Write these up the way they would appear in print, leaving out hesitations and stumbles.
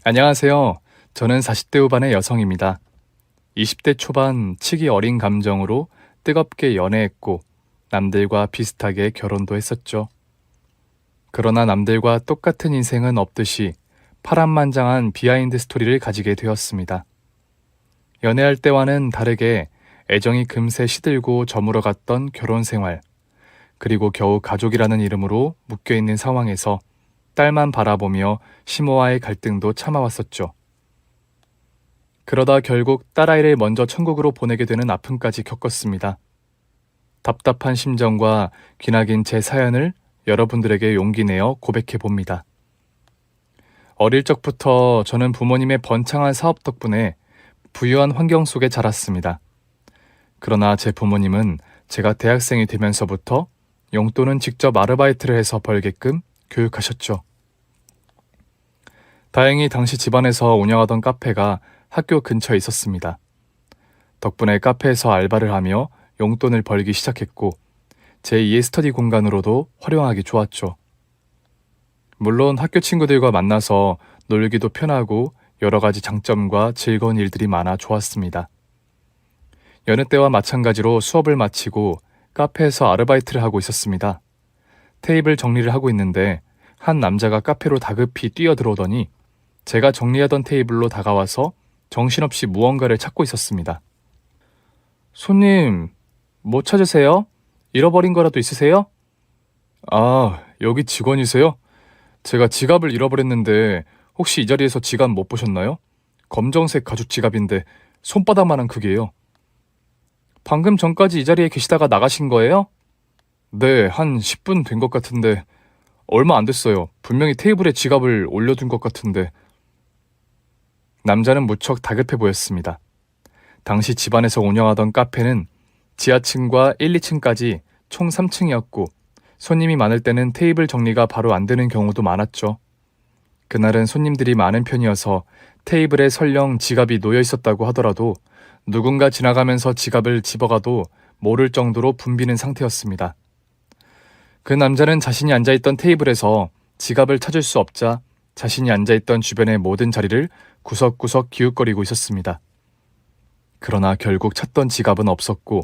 안녕하세요. 저는 40대 후반의 여성입니다. 20대 초반 치기 어린 감정으로 뜨겁게 연애했고 남들과 비슷하게 결혼도 했었죠. 그러나 남들과 똑같은 인생은 없듯이 파란만장한 비하인드 스토리를 가지게 되었습니다. 연애할 때와는 다르게 애정이 금세 시들고 저물어갔던 결혼 생활, 그리고 겨우 가족이라는 이름으로 묶여있는 상황에서 딸만 바라보며 시모와의 갈등도 참아왔었죠. 그러다 결국 딸아이를 먼저 천국으로 보내게 되는 아픔까지 겪었습니다. 답답한 심정과 기나긴 제 사연을 여러분들에게 용기 내어 고백해 봅니다. 어릴 적부터 저는 부모님의 번창한 사업 덕분에 부유한 환경 속에 자랐습니다. 그러나 제 부모님은 제가 대학생이 되면서부터 용돈은 직접 아르바이트를 해서 벌게끔 교육하셨죠. 다행히 당시 집안에서 운영하던 카페가 학교 근처에 있었습니다. 덕분에 카페에서 알바를 하며 용돈을 벌기 시작했고 제2의 스터디 공간으로도 활용하기 좋았죠. 물론 학교 친구들과 만나서 놀기도 편하고 여러 가지 장점과 즐거운 일들이 많아 좋았습니다. 여느 때와 마찬가지로 수업을 마치고 카페에서 아르바이트를 하고 있었습니다. 테이블 정리를 하고 있는데 한 남자가 카페로 다급히 뛰어들어오더니 제가 정리하던 테이블로 다가와서 정신없이 무언가를 찾고 있었습니다. 손님, 뭐 찾으세요? 잃어버린 거라도 있으세요? 아, 여기 직원이세요? 제가 지갑을 잃어버렸는데 혹시 이 자리에서 지갑 못 보셨나요? 검정색 가죽 지갑인데 손바닥만한 크기예요. 방금 전까지 이 자리에 계시다가 나가신 거예요? 네, 한 10분 된 것 같은데 얼마 안 됐어요. 분명히 테이블에 지갑을 올려둔 것 같은데. 남자는 무척 다급해 보였습니다. 당시 집안에서 운영하던 카페는 지하층과 1, 2층까지 총 3층이었고 손님이 많을 때는 테이블 정리가 바로 안 되는 경우도 많았죠. 그날은 손님들이 많은 편이어서 테이블에 설령 지갑이 놓여 있었다고 하더라도 누군가 지나가면서 지갑을 집어가도 모를 정도로 붐비는 상태였습니다. 그 남자는 자신이 앉아있던 테이블에서 지갑을 찾을 수 없자 자신이 앉아있던 주변의 모든 자리를 구석구석 기웃거리고 있었습니다. 그러나 결국 찾던 지갑은 없었고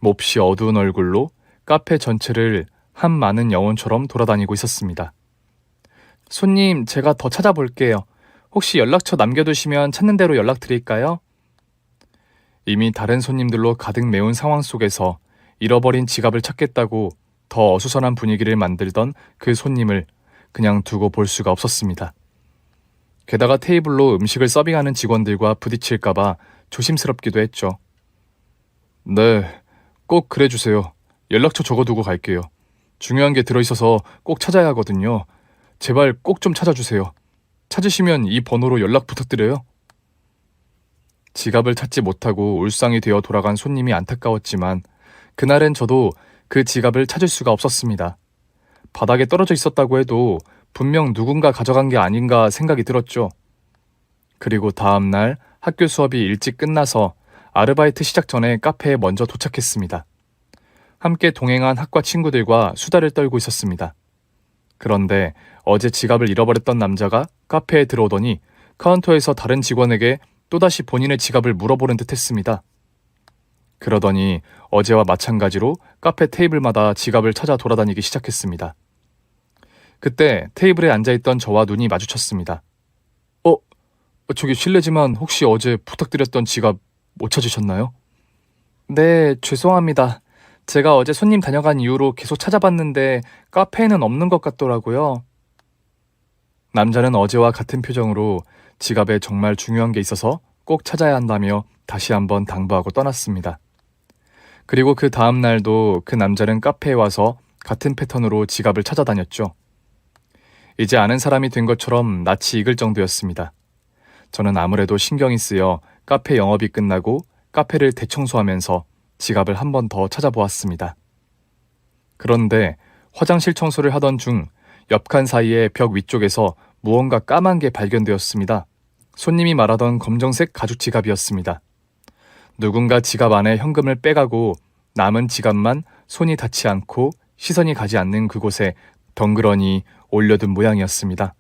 몹시 어두운 얼굴로 카페 전체를 한 많은 영혼처럼 돌아다니고 있었습니다. 손님, 제가 더 찾아볼게요. 혹시 연락처 남겨두시면 찾는 대로 연락드릴까요? 이미 다른 손님들로 가득 메운 상황 속에서 잃어버린 지갑을 찾겠다고 더 어수선한 분위기를 만들던 그 손님을 그냥 두고 볼 수가 없었습니다. 게다가 테이블로 음식을 서빙하는 직원들과 부딪힐까봐 조심스럽기도 했죠. 네, 꼭 그래주세요. 연락처 적어두고 갈게요. 중요한 게 들어있어서 꼭 찾아야 하거든요. 제발 꼭 좀 찾아주세요. 찾으시면 이 번호로 연락 부탁드려요. 지갑을 찾지 못하고 울상이 되어 돌아간 손님이 안타까웠지만 그날은 저도 그 지갑을 찾을 수가 없었습니다. 바닥에 떨어져 있었다고 해도 분명 누군가 가져간 게 아닌가 생각이 들었죠. 그리고 다음 날 학교 수업이 일찍 끝나서 아르바이트 시작 전에 카페에 먼저 도착했습니다. 함께 동행한 학과 친구들과 수다를 떨고 있었습니다. 그런데 어제 지갑을 잃어버렸던 남자가 카페에 들어오더니 카운터에서 다른 직원에게 또다시 본인의 지갑을 물어보는 듯 했습니다. 그러더니 어제와 마찬가지로 카페 테이블마다 지갑을 찾아 돌아다니기 시작했습니다. 그때 테이블에 앉아있던 저와 눈이 마주쳤습니다. 저기 실례지만 혹시 어제 부탁드렸던 지갑 못 찾으셨나요? 네, 죄송합니다. 제가 어제 손님 다녀간 이후로 계속 찾아봤는데 카페에는 없는 것 같더라고요. 남자는 어제와 같은 표정으로 지갑에 정말 중요한 게 있어서 꼭 찾아야 한다며 다시 한번 당부하고 떠났습니다. 그리고 그 다음 날도 그 남자는 카페에 와서 같은 패턴으로 지갑을 찾아다녔죠. 이제 아는 사람이 된 것처럼 낯이 익을 정도였습니다. 저는 아무래도 신경이 쓰여 카페 영업이 끝나고 카페를 대청소하면서 지갑을 한 번 더 찾아보았습니다. 그런데 화장실 청소를 하던 중 옆 칸 사이의 벽 위쪽에서 무언가 까만 게 발견되었습니다. 손님이 말하던 검정색 가죽 지갑이었습니다. 누군가 지갑 안에 현금을 빼가고 남은 지갑만 손이 닿지 않고 시선이 가지 않는 그곳에 덩그러니 올려둔 모양이었습니다.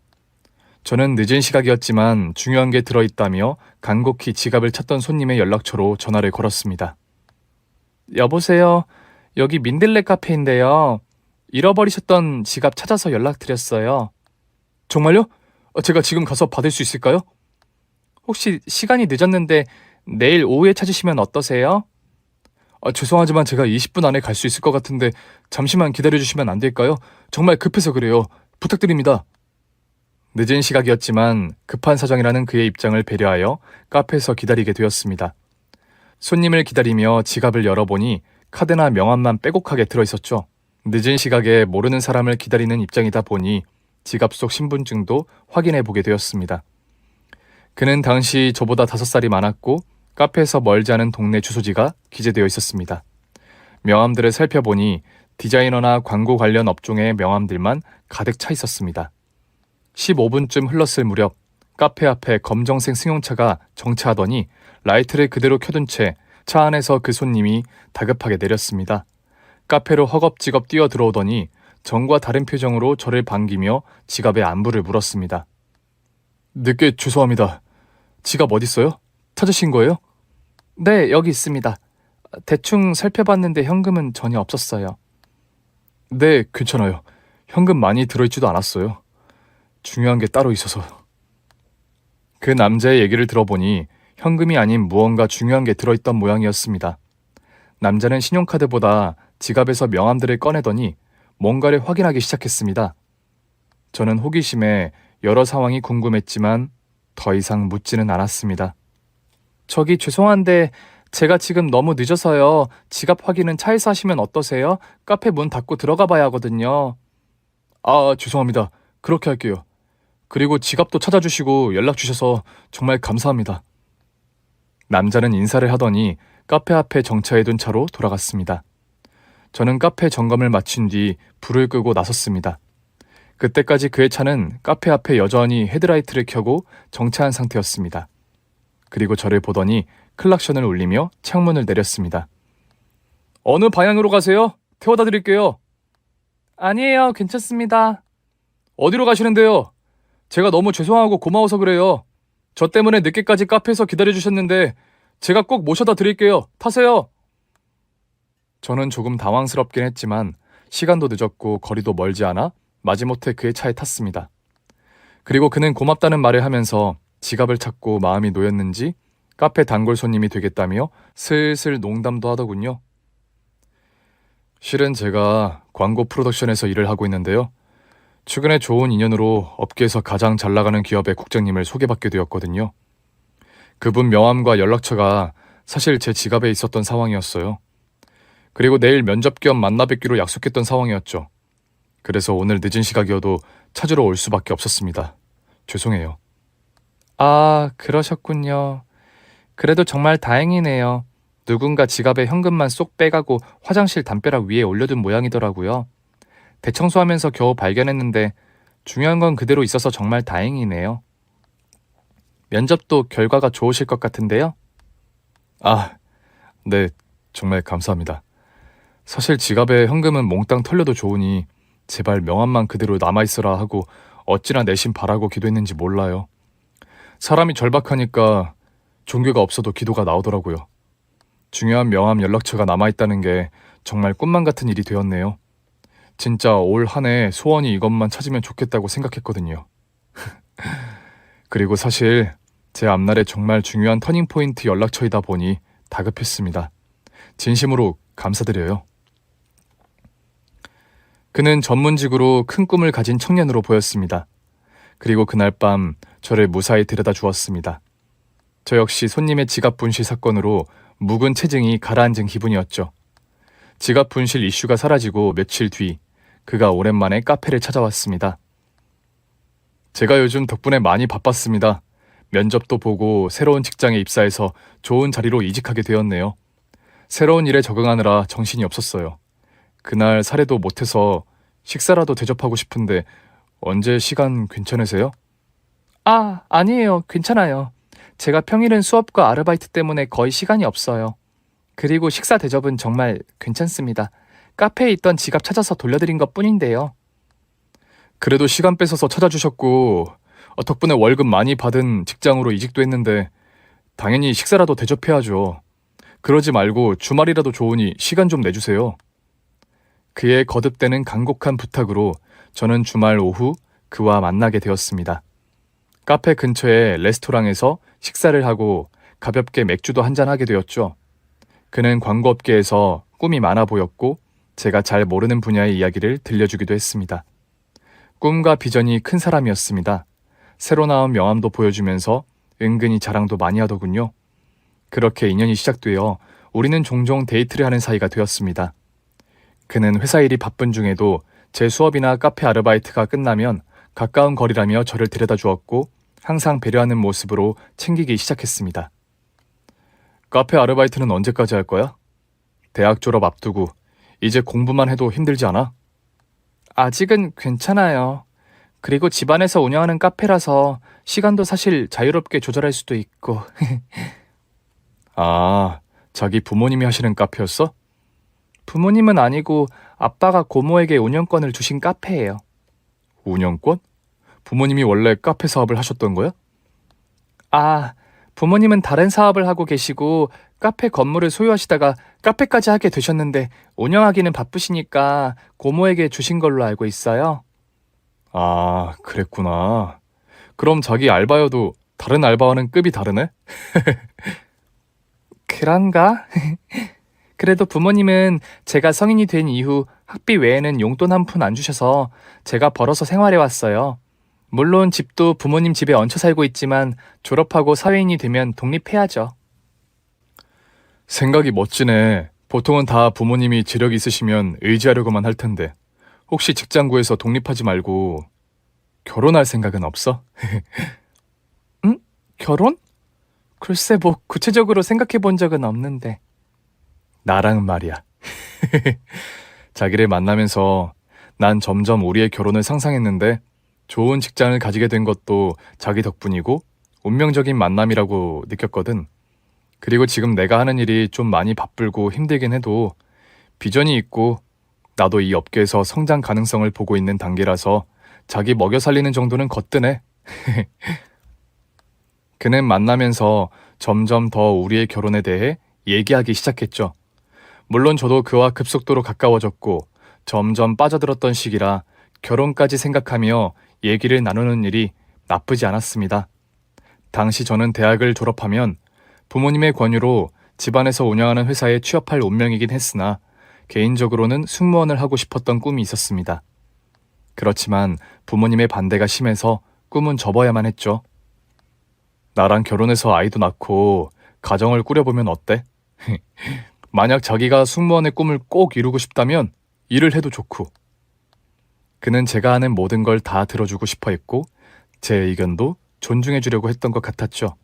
저는 늦은 시각이었지만 중요한 게 들어있다며 간곡히 지갑을 찾던 손님의 연락처로 전화를 걸었습니다. 여보세요. 여기 민들레 카페인데요. 잃어버리셨던 지갑 찾아서 연락드렸어요. 정말요? 제가 지금 가서 받을 수 있을까요? 혹시 시간이 늦었는데 내일 오후에 찾으시면 어떠세요? 죄송하지만 제가 20분 안에 갈 수 있을 것 같은데 잠시만 기다려주시면 안 될까요? 정말 급해서 그래요. 부탁드립니다. 늦은 시각이었지만 급한 사정이라는 그의 입장을 배려하여 카페에서 기다리게 되었습니다. 손님을 기다리며 지갑을 열어보니 카드나 명함만 빼곡하게 들어있었죠. 늦은 시각에 모르는 사람을 기다리는 입장이다 보니 지갑 속 신분증도 확인해 보게 되었습니다. 그는 당시 저보다 5살이 많았고 카페에서 멀지 않은 동네 주소지가 기재되어 있었습니다. 명함들을 살펴보니 디자이너나 광고 관련 업종의 명함들만 가득 차 있었습니다. 15분쯤 흘렀을 무렵 카페 앞에 검정색 승용차가 정차하더니 라이트를 그대로 켜둔 채 차 안에서 그 손님이 다급하게 내렸습니다. 카페로 허겁지겁 뛰어 들어오더니 전과 다른 표정으로 저를 반기며 지갑의 안부를 물었습니다. 늦게 죄송합니다. 지갑 어딨어요? 찾으신 거예요? 네, 여기 있습니다. 대충 살펴봤는데 현금은 전혀 없었어요. 네, 괜찮아요. 현금 많이 들어있지도 않았어요. 중요한 게 따로 있어서. 그 남자의 얘기를 들어보니 현금이 아닌 무언가 중요한 게 들어있던 모양이었습니다. 남자는 신용카드보다 지갑에서 명함들을 꺼내더니 뭔가를 확인하기 시작했습니다. 저는 호기심에 여러 상황이 궁금했지만 더 이상 묻지는 않았습니다. 저기 죄송한데 제가 지금 너무 늦어서요. 지갑 확인은 차에서 하시면 어떠세요? 카페 문 닫고 들어가 봐야 하거든요. 죄송합니다. 그렇게 할게요. 그리고 지갑도 찾아주시고 연락 주셔서 정말 감사합니다. 남자는 인사를 하더니 카페 앞에 정차해둔 차로 돌아갔습니다. 저는 카페 점검을 마친 뒤 불을 끄고 나섰습니다. 그때까지 그의 차는 카페 앞에 여전히 헤드라이트를 켜고 정차한 상태였습니다. 그리고 저를 보더니 클락션을 울리며 창문을 내렸습니다. 어느 방향으로 가세요? 태워다 드릴게요. 아니에요. 괜찮습니다. 어디로 가시는데요? 제가 너무 죄송하고 고마워서 그래요. 저 때문에 늦게까지 카페에서 기다려주셨는데 제가 꼭 모셔다 드릴게요. 타세요. 저는 조금 당황스럽긴 했지만 시간도 늦었고 거리도 멀지 않아 마지못해 그의 차에 탔습니다. 그리고 그는 고맙다는 말을 하면서 지갑을 찾고 마음이 놓였는지 카페 단골 손님이 되겠다며 슬슬 농담도 하더군요. 실은 제가 광고 프로덕션에서 일을 하고 있는데요. 최근에 좋은 인연으로 업계에서 가장 잘 나가는 기업의 국장님을 소개받게 되었거든요. 그분 명함과 연락처가 사실 제 지갑에 있었던 상황이었어요. 그리고 내일 면접 겸 만나 뵙기로 약속했던 상황이었죠. 그래서 오늘 늦은 시각이어도 찾으러 올 수밖에 없었습니다. 죄송해요. 그러셨군요. 그래도 정말 다행이네요. 누군가 지갑에 현금만 쏙 빼가고 화장실 담벼락 위에 올려둔 모양이더라고요. 대청소하면서 겨우 발견했는데 중요한 건 그대로 있어서 정말 다행이네요. 면접도 결과가 좋으실 것 같은데요? 네, 정말 감사합니다. 사실 지갑에 현금은 몽땅 털려도 좋으니 제발 명함만 그대로 남아있어라 하고 어찌나 내심 바라고 기도했는지 몰라요. 사람이 절박하니까 종교가 없어도 기도가 나오더라고요. 중요한 명함 연락처가 남아있다는 게 정말 꿈만 같은 일이 되었네요. 진짜 올 한 해 소원이 이것만 찾으면 좋겠다고 생각했거든요. 그리고 사실 제 앞날에 정말 중요한 터닝포인트 연락처이다 보니 다급했습니다. 진심으로 감사드려요. 그는 전문직으로 큰 꿈을 가진 청년으로 보였습니다. 그리고 그날 밤 저를 무사히 데려다 주었습니다. 저 역시 손님의 지갑 분실 사건으로 묵은 체증이 가라앉은 기분이었죠. 지갑 분실 이슈가 사라지고 며칠 뒤 그가 오랜만에 카페를 찾아왔습니다. 제가 요즘 덕분에 많이 바빴습니다. 면접도 보고 새로운 직장에 입사해서 좋은 자리로 이직하게 되었네요. 새로운 일에 적응하느라 정신이 없었어요. 그날 사례도 못해서 식사라도 대접하고 싶은데 언제 시간 괜찮으세요? 아니에요. 괜찮아요. 제가 평일은 수업과 아르바이트 때문에 거의 시간이 없어요. 그리고 식사 대접은 정말 괜찮습니다. 카페에 있던 지갑 찾아서 돌려드린 것 뿐인데요. 그래도 시간 뺏어서 찾아주셨고 덕분에 월급 많이 받은 직장으로 이직도 했는데 당연히 식사라도 대접해야죠. 그러지 말고 주말이라도 좋으니 시간 좀 내주세요. 그의 거듭되는 간곡한 부탁으로 저는 주말 오후 그와 만나게 되었습니다. 카페 근처의 레스토랑에서 식사를 하고 가볍게 맥주도 한잔하게 되었죠. 그는 광고업계에서 꿈이 많아 보였고 제가 잘 모르는 분야의 이야기를 들려주기도 했습니다. 꿈과 비전이 큰 사람이었습니다. 새로 나온 명함도 보여주면서 은근히 자랑도 많이 하더군요. 그렇게 인연이 시작되어 우리는 종종 데이트를 하는 사이가 되었습니다. 그는 회사 일이 바쁜 중에도 제 수업이나 카페 아르바이트가 끝나면 가까운 거리라며 저를 데려다 주었고 항상 배려하는 모습으로 챙기기 시작했습니다. 카페 아르바이트는 언제까지 할 거야? 대학 졸업 앞두고 이제 공부만 해도 힘들지 않아? 아직은 괜찮아요. 그리고 집안에서 운영하는 카페라서 시간도 사실 자유롭게 조절할 수도 있고. 아, 자기 부모님이 하시는 카페였어? 부모님은 아니고 아빠가 고모에게 운영권을 주신 카페예요. 운영권? 부모님이 원래 카페 사업을 하셨던 거야? 아, 부모님은 다른 사업을 하고 계시고 카페 건물을 소유하시다가 카페까지 하게 되셨는데 운영하기는 바쁘시니까 고모에게 주신 걸로 알고 있어요. 아, 그랬구나. 그럼 자기 알바여도 다른 알바와는 급이 다르네? 그런가? 그래도 부모님은 제가 성인이 된 이후 학비 외에는 용돈 한 푼 안 주셔서 제가 벌어서 생활해 왔어요. 물론 집도 부모님 집에 얹혀 살고 있지만 졸업하고 사회인이 되면 독립해야죠. 생각이 멋지네. 보통은 다 부모님이 재력이 있으시면 의지하려고만 할 텐데. 혹시 직장 구해서 독립하지 말고 결혼할 생각은 없어? 응? 결혼? 글쎄 뭐 구체적으로 생각해 본 적은 없는데. 나랑 말이야. 자기를 만나면서 난 점점 우리의 결혼을 상상했는데 좋은 직장을 가지게 된 것도 자기 덕분이고 운명적인 만남이라고 느꼈거든. 그리고 지금 내가 하는 일이 좀 많이 바쁘고 힘들긴 해도 비전이 있고 나도 이 업계에서 성장 가능성을 보고 있는 단계라서 자기 먹여 살리는 정도는 거뜬해. 그는 만나면서 점점 더 우리의 결혼에 대해 얘기하기 시작했죠. 물론 저도 그와 급속도로 가까워졌고 점점 빠져들었던 시기라 결혼까지 생각하며 얘기를 나누는 일이 나쁘지 않았습니다. 당시 저는 대학을 졸업하면 부모님의 권유로 집안에서 운영하는 회사에 취업할 운명이긴 했으나 개인적으로는 승무원을 하고 싶었던 꿈이 있었습니다. 그렇지만 부모님의 반대가 심해서 꿈은 접어야만 했죠. 나랑 결혼해서 아이도 낳고 가정을 꾸려보면 어때? 만약 자기가 승무원의 꿈을 꼭 이루고 싶다면 일을 해도 좋고. 그는 제가 하는 모든 걸 다 들어주고 싶어 했고 제 의견도 존중해 주려고 했던 것 같았죠.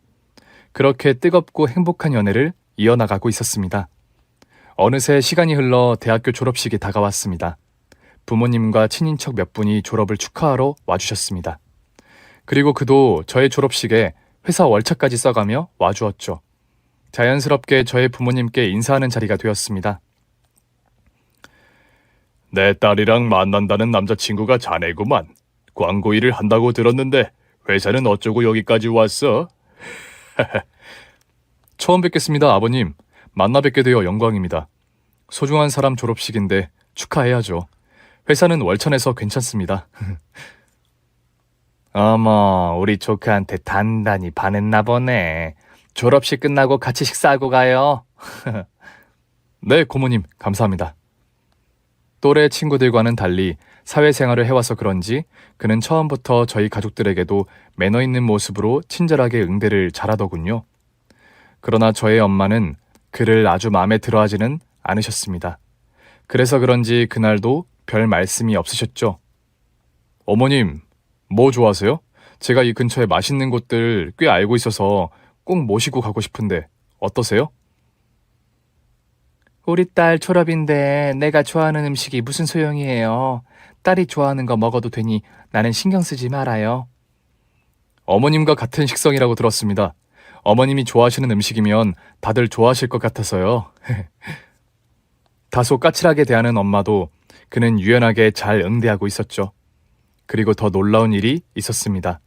그렇게 뜨겁고 행복한 연애를 이어나가고 있었습니다. 어느새 시간이 흘러 대학교 졸업식이 다가왔습니다. 부모님과 친인척 몇 분이 졸업을 축하하러 와주셨습니다. 그리고 그도 저의 졸업식에 회사 월차까지 써가며 와주었죠. 자연스럽게 저의 부모님께 인사하는 자리가 되었습니다. 내 딸이랑 만난다는 남자친구가 자네구만. 광고 일을 한다고 들었는데 회사는 어쩌고 여기까지 왔어? 처음 뵙겠습니다, 아버님. 만나 뵙게 되어 영광입니다. 소중한 사람 졸업식인데 축하해야죠. 회사는 월천에서 괜찮습니다. 어머, 우리 조카한테 단단히 반했나 보네. 졸업식 끝나고 같이 식사하고 가요. 네, 고모님, 감사합니다. 또래 친구들과는 달리 사회생활을 해와서 그런지 그는 처음부터 저희 가족들에게도 매너 있는 모습으로 친절하게 응대를 잘하더군요. 그러나 저의 엄마는 그를 아주 마음에 들어하지는 않으셨습니다. 그래서 그런지 그날도 별 말씀이 없으셨죠. 어머님, 뭐 좋아하세요? 제가 이 근처에 맛있는 곳들 꽤 알고 있어서 꼭 모시고 가고 싶은데 어떠세요? 우리 딸 졸업인데 내가 좋아하는 음식이 무슨 소용이에요. 딸이 좋아하는 거 먹어도 되니 나는 신경 쓰지 말아요. 어머님과 같은 식성이라고 들었습니다. 어머님이 좋아하시는 음식이면 다들 좋아하실 것 같아서요. 다소 까칠하게 대하는 엄마도 그는 유연하게 잘 응대하고 있었죠. 그리고 더 놀라운 일이 있었습니다.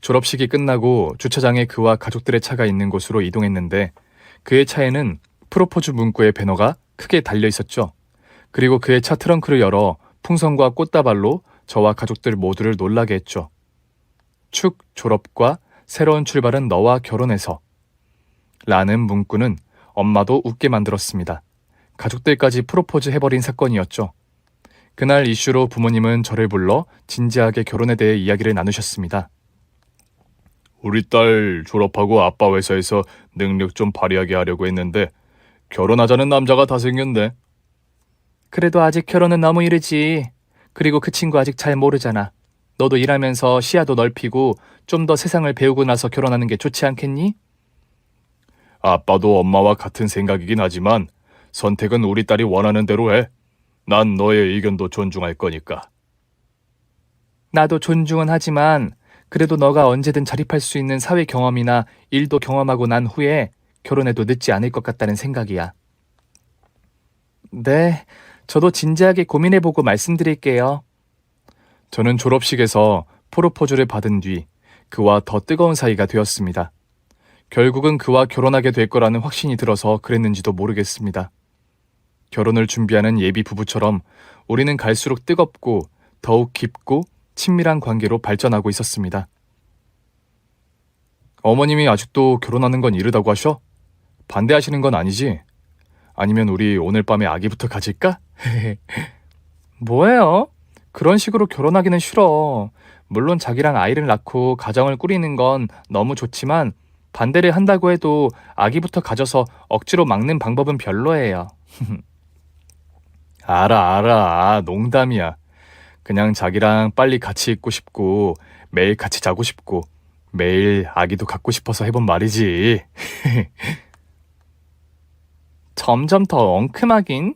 졸업식이 끝나고 주차장에 그와 가족들의 차가 있는 곳으로 이동했는데 그의 차에는 프로포즈 문구의 배너가 크게 달려 있었죠. 그리고 그의 차 트렁크를 열어 풍선과 꽃다발로 저와 가족들 모두를 놀라게 했죠. 축 졸업과 새로운 출발은 너와 결혼해서 라는 문구는 엄마도 웃게 만들었습니다. 가족들까지 프로포즈 해버린 사건이었죠. 그날 이슈로 부모님은 저를 불러 진지하게 결혼에 대해 이야기를 나누셨습니다. 우리 딸 졸업하고 아빠 회사에서 능력 좀 발휘하게 하려고 했는데 결혼하자는 남자가 다 생겼네. 그래도 아직 결혼은 너무 이르지. 그리고 그 친구 아직 잘 모르잖아. 너도 일하면서 시야도 넓히고 좀 더 세상을 배우고 나서 결혼하는 게 좋지 않겠니? 아빠도 엄마와 같은 생각이긴 하지만 선택은 우리 딸이 원하는 대로 해. 난 너의 의견도 존중할 거니까. 나도 존중은 하지만 그래도 너가 언제든 자립할 수 있는 사회 경험이나 일도 경험하고 난 후에 결혼해도 늦지 않을 것 같다는 생각이야. 네, 저도 진지하게 고민해보고 말씀드릴게요. 저는 졸업식에서 프로포즈를 받은 뒤 그와 더 뜨거운 사이가 되었습니다. 결국은 그와 결혼하게 될 거라는 확신이 들어서 그랬는지도 모르겠습니다. 결혼을 준비하는 예비 부부처럼 우리는 갈수록 뜨겁고 더욱 깊고 친밀한 관계로 발전하고 있었습니다. 어머님이 아직도 결혼하는 건 이르다고 하셔? 반대하시는 건 아니지? 아니면 우리 오늘 밤에 아기부터 가질까? 뭐예요? 그런 식으로 결혼하기는 싫어. 물론 자기랑 아이를 낳고 가정을 꾸리는 건 너무 좋지만 반대를 한다고 해도 아기부터 가져서 억지로 막는 방법은 별로예요. 알아. 농담이야. 그냥 자기랑 빨리 같이 있고 싶고 매일 같이 자고 싶고 매일 아기도 갖고 싶어서 해본 말이지. 점점 더 엉큼하긴.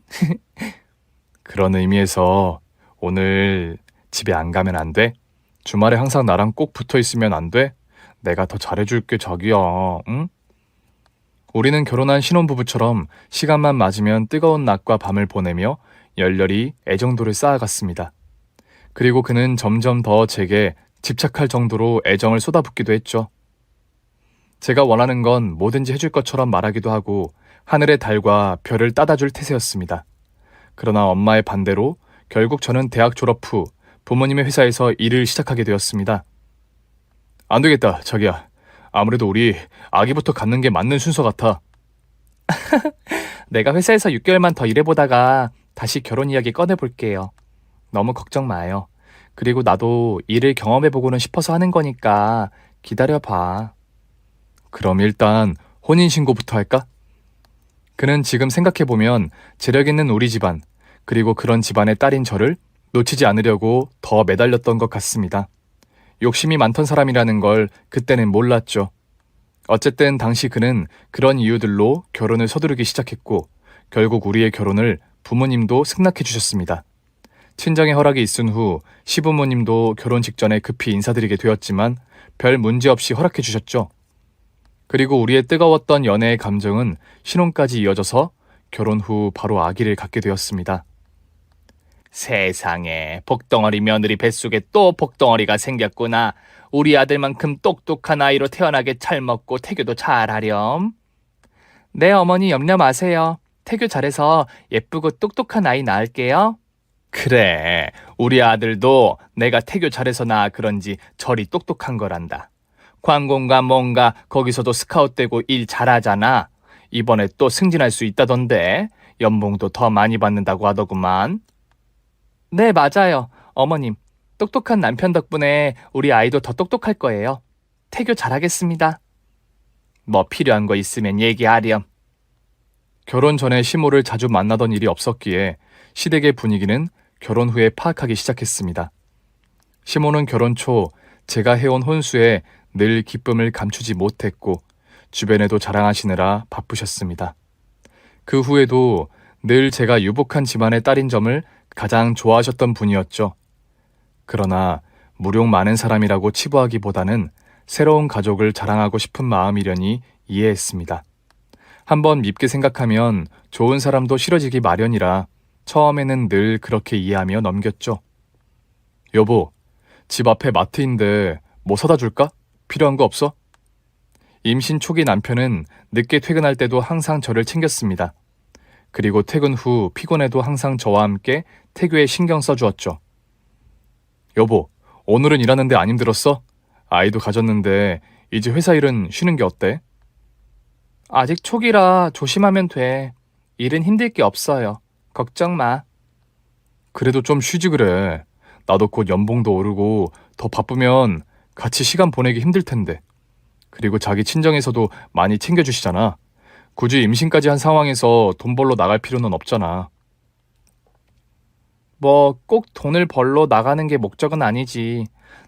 그런 의미에서 오늘 집에 안 가면 안 돼? 주말에 항상 나랑 꼭 붙어 있으면 안 돼? 내가 더 잘해줄게 자기야. 응? 우리는 결혼한 신혼부부처럼 시간만 맞으면 뜨거운 낮과 밤을 보내며 열렬히 애정도를 쌓아갔습니다. 그리고 그는 점점 더 제게 집착할 정도로 애정을 쏟아붓기도 했죠. 제가 원하는 건 뭐든지 해줄 것처럼 말하기도 하고 하늘의 달과 별을 따다줄 태세였습니다. 그러나 엄마의 반대로 결국 저는 대학 졸업 후 부모님의 회사에서 일을 시작하게 되었습니다. 안 되겠다, 자기야. 아무래도 우리 아기부터 갖는 게 맞는 순서 같아. 내가 회사에서 6개월만 더 일해보다가 다시 결혼 이야기 꺼내볼게요. 너무 걱정 마요. 그리고 나도 일을 경험해보고는 싶어서 하는 거니까 기다려봐. 그럼 일단 혼인신고부터 할까? 그는 지금 생각해보면 재력 있는 우리 집안, 그리고 그런 집안의 딸인 저를 놓치지 않으려고 더 매달렸던 것 같습니다. 욕심이 많던 사람이라는 걸 그때는 몰랐죠. 어쨌든 당시 그는 그런 이유들로 결혼을 서두르기 시작했고 결국 우리의 결혼을 부모님도 승낙해 주셨습니다. 친정의 허락이 있은 후 시부모님도 결혼 직전에 급히 인사드리게 되었지만 별 문제 없이 허락해 주셨죠. 그리고 우리의 뜨거웠던 연애의 감정은 신혼까지 이어져서 결혼 후 바로 아기를 갖게 되었습니다. 세상에, 복덩어리 며느리 뱃속에 또 복덩어리가 생겼구나. 우리 아들만큼 똑똑한 아이로 태어나게 잘 먹고 태교도 잘하렴. 네, 어머니 염려 마세요. 태교 잘해서 예쁘고 똑똑한 아이 낳을게요. 그래, 우리 아들도 내가 태교 잘해서 낳아 그런지 저리 똑똑한 거란다. 관공가 뭔가 거기서도 스카웃되고 일 잘하잖아. 이번에 또 승진할 수 있다던데 연봉도 더 많이 받는다고 하더구만. 네, 맞아요. 어머님, 똑똑한 남편 덕분에 우리 아이도 더 똑똑할 거예요. 태교 잘하겠습니다. 뭐 필요한 거 있으면 얘기하렴. 결혼 전에 시모를 자주 만나던 일이 없었기에 시댁의 분위기는 결혼 후에 파악하기 시작했습니다. 시모는 결혼 초 제가 해온 혼수에 늘 기쁨을 감추지 못했고 주변에도 자랑하시느라 바쁘셨습니다. 그 후에도 늘 제가 유복한 집안의 딸인 점을 가장 좋아하셨던 분이었죠. 그러나 무용 많은 사람이라고 치부하기보다는 새로운 가족을 자랑하고 싶은 마음이려니 이해했습니다. 한번 밉게 생각하면 좋은 사람도 싫어지기 마련이라 처음에는 늘 그렇게 이해하며 넘겼죠. 여보, 집 앞에 마트인데 뭐 사다 줄까? 필요한 거 없어? 임신 초기 남편은 늦게 퇴근할 때도 항상 저를 챙겼습니다. 그리고 퇴근 후 피곤해도 항상 저와 함께 태교에 신경 써주었죠. 여보, 오늘은 일하는데 안 힘들었어? 아이도 가졌는데 이제 회사 일은 쉬는 게 어때? 아직 초기라 조심하면 돼. 일은 힘들 게 없어요. 걱정 마. 그래도 좀 쉬지 그래. 나도 곧 연봉도 오르고 더 바쁘면 같이 시간 보내기 힘들 텐데. 그리고 자기 친정에서도 많이 챙겨주시잖아. 굳이 임신까지 한 상황에서 돈 벌러 나갈 필요는 없잖아. 뭐 꼭 돈을 벌러 나가는 게 목적은 아니지.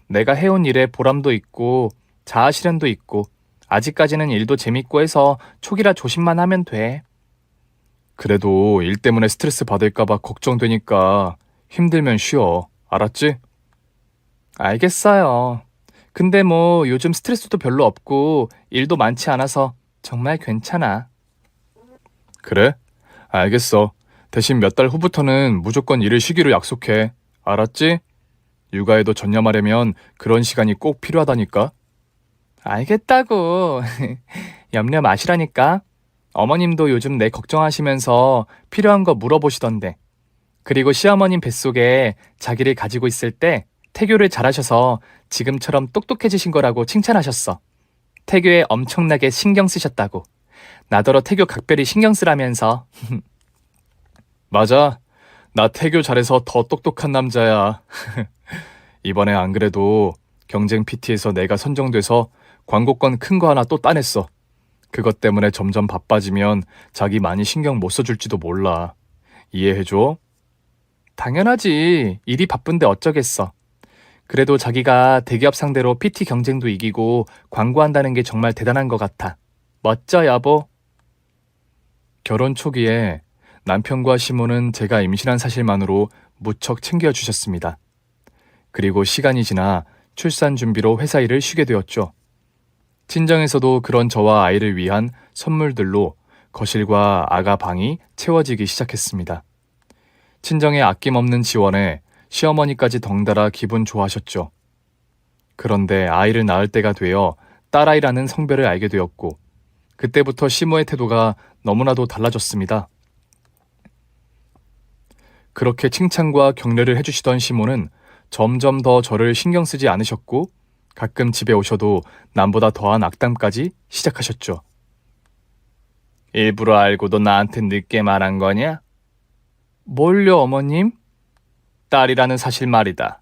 내가 해온 일에 보람도 있고 자아실현도 있고 아직까지는 일도 재밌고 해서 초기라 조심만 하면 돼. 그래도 일 때문에 스트레스 받을까 봐 걱정되니까 힘들면 쉬어. 알았지? 알겠어요. 근데 뭐 요즘 스트레스도 별로 없고 일도 많지 않아서 정말 괜찮아. 그래? 알겠어. 대신 몇 달 후부터는 무조건 일을 쉬기로 약속해. 알았지? 육아에도 전념하려면 그런 시간이 꼭 필요하다니까. 알겠다고. 염려 마시라니까. 어머님도 요즘 내 걱정하시면서 필요한 거 물어보시던데. 그리고 시어머님 뱃속에 자기를 가지고 있을 때 태교를 잘하셔서 지금처럼 똑똑해지신 거라고 칭찬하셨어. 태교에 엄청나게 신경 쓰셨다고. 나더러 태교 각별히 신경 쓰라면서. 맞아. 나 태교 잘해서 더 똑똑한 남자야. 이번에 안 그래도 경쟁 PT에서 내가 선정돼서 광고권 큰 거 하나 또 따냈어. 그것 때문에 점점 바빠지면 자기 많이 신경 못 써줄지도 몰라. 이해해줘? 당연하지. 일이 바쁜데 어쩌겠어. 그래도 자기가 대기업 상대로 PT 경쟁도 이기고 광고한다는 게 정말 대단한 것 같아. 멋져, 여보. 결혼 초기에 남편과 시모는 제가 임신한 사실만으로 무척 챙겨주셨습니다. 그리고 시간이 지나 출산 준비로 회사 일을 쉬게 되었죠. 친정에서도 그런 저와 아이를 위한 선물들로 거실과 아가 방이 채워지기 시작했습니다. 친정의 아낌없는 지원에 시어머니까지 덩달아 기분 좋아하셨죠. 그런데 아이를 낳을 때가 되어 딸아이라는 성별을 알게 되었고 그때부터 시모의 태도가 너무나도 달라졌습니다. 그렇게 칭찬과 격려를 해주시던 시모는 점점 더 저를 신경 쓰지 않으셨고 가끔 집에 오셔도 남보다 더한 악담까지 시작하셨죠. 일부러 알고도 나한테 늦게 말한 거냐? 뭘요, 어머님? 딸이라는 사실 말이다.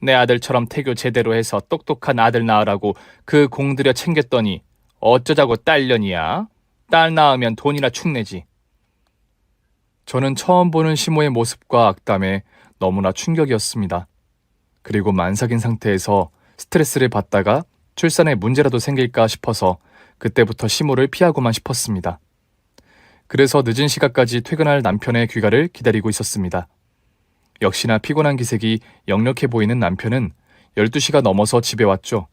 내 아들처럼 태교 제대로 해서 똑똑한 아들 낳으라고 그 공들여 챙겼더니 어쩌자고 딸년이야? 딸 낳으면 돈이나 축내지. 저는 처음 보는 시모의 모습과 악담에 너무나 충격이었습니다. 그리고 만삭인 상태에서 스트레스를 받다가 출산에 문제라도 생길까 싶어서 그때부터 시모를 피하고만 싶었습니다. 그래서 늦은 시간까지 퇴근할 남편의 귀가를 기다리고 있었습니다. 역시나 피곤한 기색이 역력해 보이는 남편은 12시가 넘어서 집에 왔죠.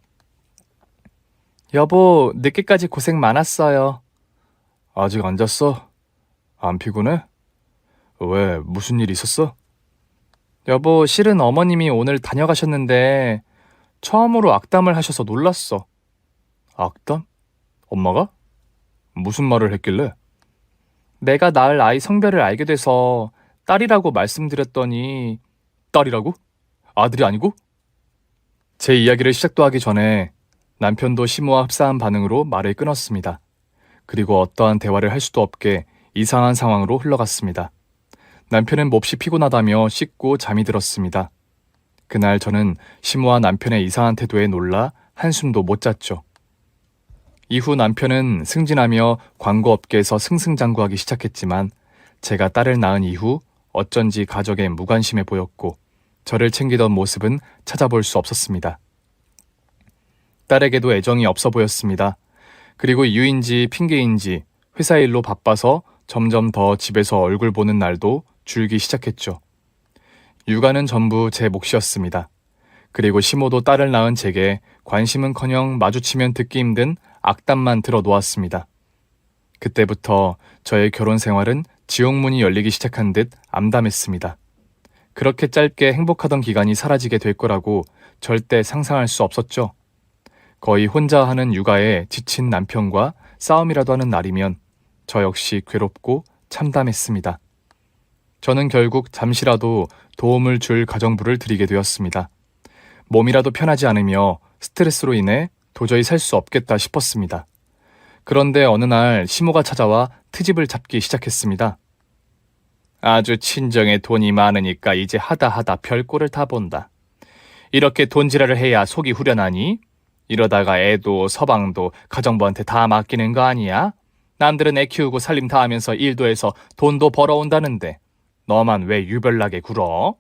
여보, 늦게까지 고생 많았어요. 아직 안 잤어? 안 피곤해? 왜, 무슨 일 있었어? 여보, 실은 어머님이 오늘 다녀가셨는데 처음으로 악담을 하셔서 놀랐어. 악담? 엄마가? 무슨 말을 했길래? 내가 낳을 아이 성별을 알게 돼서 딸이라고 말씀드렸더니 딸이라고? 아들이 아니고? 제 이야기를 시작도 하기 전에 남편도 시모와 흡사한 반응으로 말을 끊었습니다. 그리고 어떠한 대화를 할 수도 없게 이상한 상황으로 흘러갔습니다. 남편은 몹시 피곤하다며 씻고 잠이 들었습니다. 그날 저는 시모와 남편의 이상한 태도에 놀라 한숨도 못 잤죠. 이후 남편은 승진하며 광고업계에서 승승장구하기 시작했지만 제가 딸을 낳은 이후 어쩐지 가족에 무관심해 보였고 저를 챙기던 모습은 찾아볼 수 없었습니다. 딸에게도 애정이 없어 보였습니다. 그리고 이유인지 핑계인지 회사 일로 바빠서 점점 더 집에서 얼굴 보는 날도 줄기 시작했죠. 육아는 전부 제 몫이었습니다. 그리고 시모도 딸을 낳은 제게 관심은커녕 마주치면 듣기 힘든 악담만 들어놓았습니다. 그때부터 저의 결혼 생활은 지옥문이 열리기 시작한 듯 암담했습니다. 그렇게 짧게 행복하던 기간이 사라지게 될 거라고 절대 상상할 수 없었죠. 거의 혼자 하는 육아에 지친 남편과 싸움이라도 하는 날이면 저 역시 괴롭고 참담했습니다. 저는 결국 잠시라도 도움을 줄 가정부를 드리게 되었습니다. 몸이라도 편하지 않으며 스트레스로 인해 도저히 살 수 없겠다 싶었습니다. 그런데 어느 날 시모가 찾아와 트집을 잡기 시작했습니다. 아주 친정에 돈이 많으니까 이제 하다 별꼴을 다 본다. 이렇게 돈지랄을 해야 속이 후련하니? 이러다가 애도 서방도 가정부한테 다 맡기는 거 아니야? 남들은 애 키우고 살림 다 하면서 일도 해서 돈도 벌어온다는데 너만 왜 유별나게 굴어?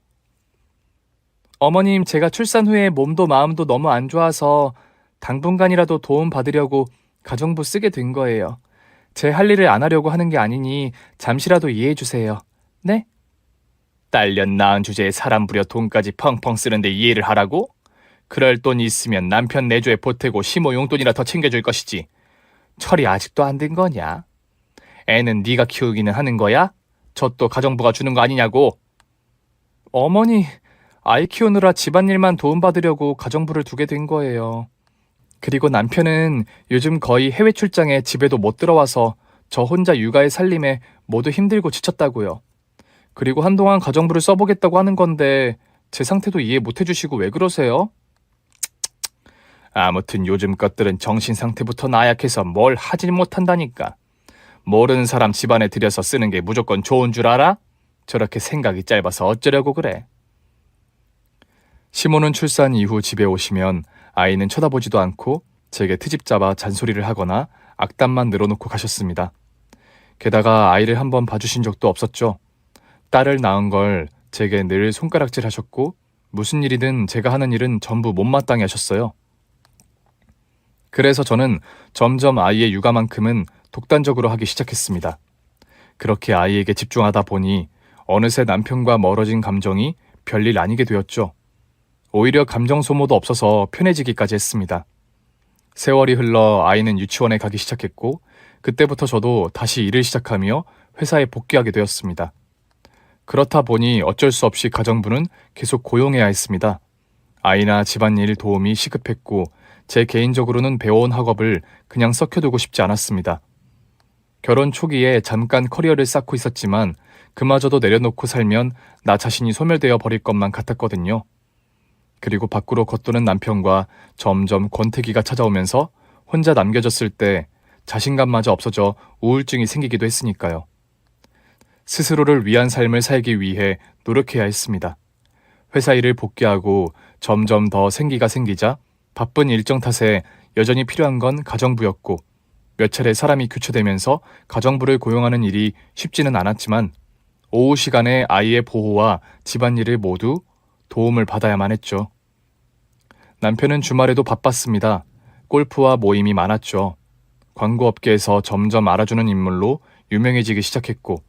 어머님, 제가 출산 후에 몸도 마음도 너무 안 좋아서 당분간이라도 도움 받으려고 가정부 쓰게 된 거예요. 제 할 일을 안 하려고 하는 게 아니니 잠시라도 이해해 주세요. 네? 딸년 낳은 주제에 사람 부려 돈까지 펑펑 쓰는데 이해를 하라고? 그럴 돈 있으면 남편 내조에 보태고 시모 용돈이라 더 챙겨줄 것이지. 철이 아직도 안 든 거냐? 애는 네가 키우기는 하는 거야? 저 또 가정부가 주는 거 아니냐고? 어머니, 아이 키우느라 집안일만 도움받으려고 가정부를 두게 된 거예요. 그리고 남편은 요즘 거의 해외 출장에 집에도 못 들어와서 저 혼자 육아에 살림에 모두 힘들고 지쳤다고요. 그리고 한동안 가정부를 써보겠다고 하는 건데 제 상태도 이해 못 해주시고 왜 그러세요? 아무튼 요즘 것들은 정신 상태부터 나약해서 뭘 하질 못한다니까. 모르는 사람 집안에 들여서 쓰는 게 무조건 좋은 줄 알아? 저렇게 생각이 짧아서 어쩌려고 그래. 시모는 출산 이후 집에 오시면 아이는 쳐다보지도 않고 제게 트집 잡아 잔소리를 하거나 악담만 늘어놓고 가셨습니다. 게다가 아이를 한번 봐주신 적도 없었죠. 딸을 낳은 걸 제게 늘 손가락질 하셨고 무슨 일이든 제가 하는 일은 전부 못마땅해 하셨어요. 그래서 저는 점점 아이의 육아만큼은 독단적으로 하기 시작했습니다. 그렇게 아이에게 집중하다 보니 어느새 남편과 멀어진 감정이 별일 아니게 되었죠. 오히려 감정 소모도 없어서 편해지기까지 했습니다. 세월이 흘러 아이는 유치원에 가기 시작했고 그때부터 저도 다시 일을 시작하며 회사에 복귀하게 되었습니다. 그렇다 보니 어쩔 수 없이 가정부는 계속 고용해야 했습니다. 아이나 집안일 도움이 시급했고 제 개인적으로는 배워온 학업을 그냥 썩혀두고 싶지 않았습니다. 결혼 초기에 잠깐 커리어를 쌓고 있었지만 그마저도 내려놓고 살면 나 자신이 소멸되어 버릴 것만 같았거든요. 그리고 밖으로 겉도는 남편과 점점 권태기가 찾아오면서 혼자 남겨졌을 때 자신감마저 없어져 우울증이 생기기도 했으니까요. 스스로를 위한 삶을 살기 위해 노력해야 했습니다. 회사 일을 복귀하고 점점 더 생기가 생기자 바쁜 일정 탓에 여전히 필요한 건 가정부였고 몇 차례 사람이 교체되면서 가정부를 고용하는 일이 쉽지는 않았지만 오후 시간에 아이의 보호와 집안일을 모두 도움을 받아야만 했죠. 남편은 주말에도 바빴습니다. 골프와 모임이 많았죠. 광고업계에서 점점 알아주는 인물로 유명해지기 시작했고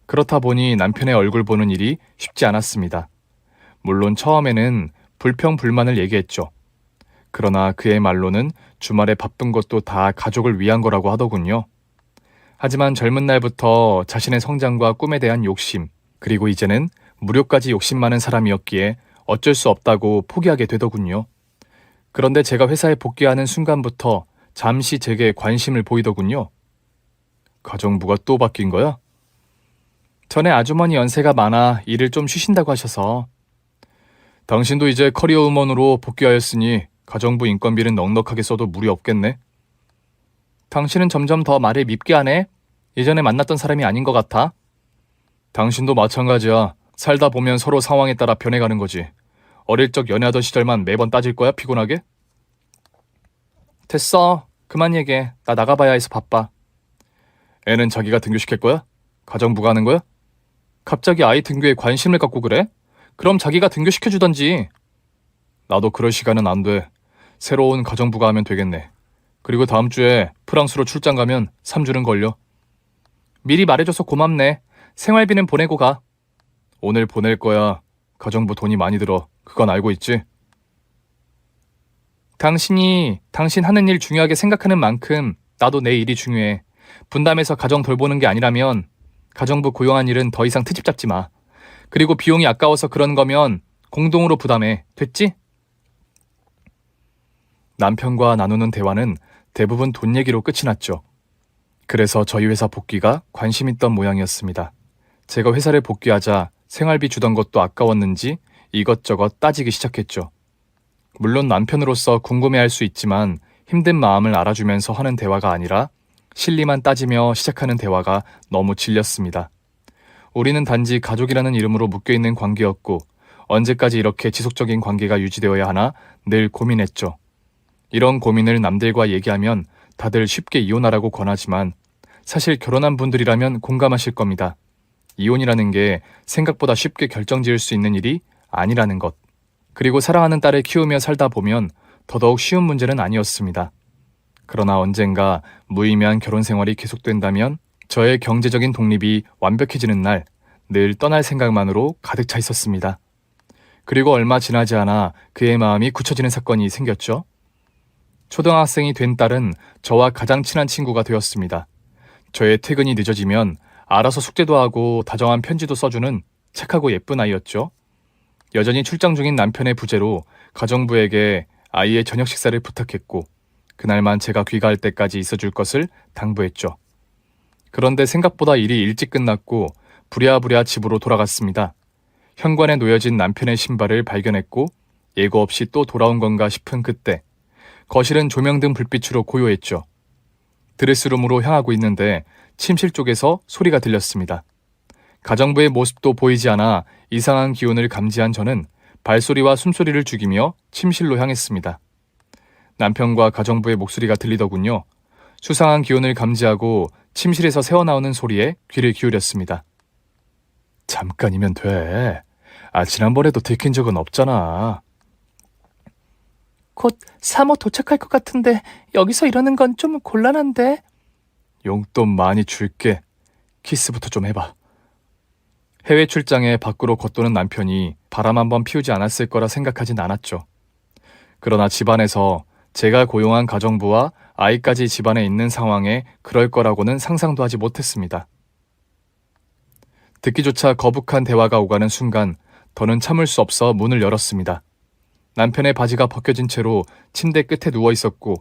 그렇다 보니 남편의 얼굴 보는 일이 쉽지 않았습니다. 물론 처음에는 불평불만을 얘기했죠. 그러나 그의 말로는 주말에 바쁜 것도 다 가족을 위한 거라고 하더군요. 하지만 젊은 날부터 자신의 성장과 꿈에 대한 욕심, 그리고 이제는 무료까지 욕심 많은 사람이었기에 어쩔 수 없다고 포기하게 되더군요. 그런데 제가 회사에 복귀하는 순간부터 잠시 제게 관심을 보이더군요. 가정부가 또 바뀐 거야? 전에 아주머니 연세가 많아 일을 좀 쉬신다고 하셔서. 당신도 이제 커리어 우먼으로 복귀하였으니 가정부 인건비는 넉넉하게 써도 무리 없겠네. 당신은 점점 더 말을 밉게 하네. 예전에 만났던 사람이 아닌 것 같아. 당신도 마찬가지야. 살다 보면 서로 상황에 따라 변해가는 거지. 어릴 적 연애하던 시절만 매번 따질 거야, 피곤하게? 됐어. 그만 얘기해. 나 나가봐야 해서 바빠. 애는 자기가 등교시킬 거야? 가정부가 하는 거야? 갑자기 아이 등교에 관심을 갖고 그래? 그럼 자기가 등교시켜주던지. 나도 그럴 시간은 안 돼. 새로운 가정부가 하면 되겠네. 그리고 다음 주에 프랑스로 출장 가면 3주는 걸려. 미리 말해줘서 고맙네. 생활비는 보내고 가. 오늘 보낼 거야. 가정부 돈이 많이 들어. 그건 알고 있지? 당신이 당신 하는 일 중요하게 생각하는 만큼 나도 내 일이 중요해. 분담해서 가정 돌보는 게 아니라면 가정부 고용한 일은 더 이상 트집 잡지 마. 그리고 비용이 아까워서 그런 거면 공동으로 부담해. 됐지? 남편과 나누는 대화는 대부분 돈 얘기로 끝이 났죠. 그래서 저희 회사 복귀가 관심 있던 모양이었습니다. 제가 회사를 복귀하자 생활비 주던 것도 아까웠는지 이것저것 따지기 시작했죠. 물론 남편으로서 궁금해할 수 있지만 힘든 마음을 알아주면서 하는 대화가 아니라 실리만 따지며 시작하는 대화가 너무 질렸습니다. 우리는 단지 가족이라는 이름으로 묶여있는 관계였고 언제까지 이렇게 지속적인 관계가 유지되어야 하나 늘 고민했죠. 이런 고민을 남들과 얘기하면 다들 쉽게 이혼하라고 권하지만 사실 결혼한 분들이라면 공감하실 겁니다. 이혼이라는 게 생각보다 쉽게 결정지을 수 있는 일이 아니라는 것. 그리고 사랑하는 딸을 키우며 살다 보면 더더욱 쉬운 문제는 아니었습니다. 그러나 언젠가 무의미한 결혼 생활이 계속된다면 저의 경제적인 독립이 완벽해지는 날 늘 떠날 생각만으로 가득 차 있었습니다. 그리고 얼마 지나지 않아 그의 마음이 굳혀지는 사건이 생겼죠. 초등학생이 된 딸은 저와 가장 친한 친구가 되었습니다. 저의 퇴근이 늦어지면 알아서 숙제도 하고 다정한 편지도 써주는 착하고 예쁜 아이였죠. 여전히 출장 중인 남편의 부재로 가정부에게 아이의 저녁 식사를 부탁했고 그날만 제가 귀가할 때까지 있어줄 것을 당부했죠. 그런데 생각보다 일이 일찍 끝났고 부랴부랴 집으로 돌아갔습니다. 현관에 놓여진 남편의 신발을 발견했고 예고 없이 또 돌아온 건가 싶은 그때 거실은 조명등 불빛으로 고요했죠. 드레스룸으로 향하고 있는데 침실 쪽에서 소리가 들렸습니다. 가정부의 모습도 보이지 않아 이상한 기운을 감지한 저는 발소리와 숨소리를 죽이며 침실로 향했습니다. 남편과 가정부의 목소리가 들리더군요. 수상한 기운을 감지하고 침실에서 새어나오는 소리에 귀를 기울였습니다. 잠깐이면 돼. 지난번에도 들킨 적은 없잖아. 곧 사모 도착할 것 같은데 여기서 이러는 건 좀 곤란한데. 용돈 많이 줄게. 키스부터 좀 해봐. 해외 출장에 밖으로 겉도는 남편이 바람 한번 피우지 않았을 거라 생각하진 않았죠. 그러나 집안에서 제가 고용한 가정부와 아이까지 집안에 있는 상황에 그럴 거라고는 상상도 하지 못했습니다. 듣기조차 거북한 대화가 오가는 순간 더는 참을 수 없어 문을 열었습니다. 남편의 바지가 벗겨진 채로 침대 끝에 누워 있었고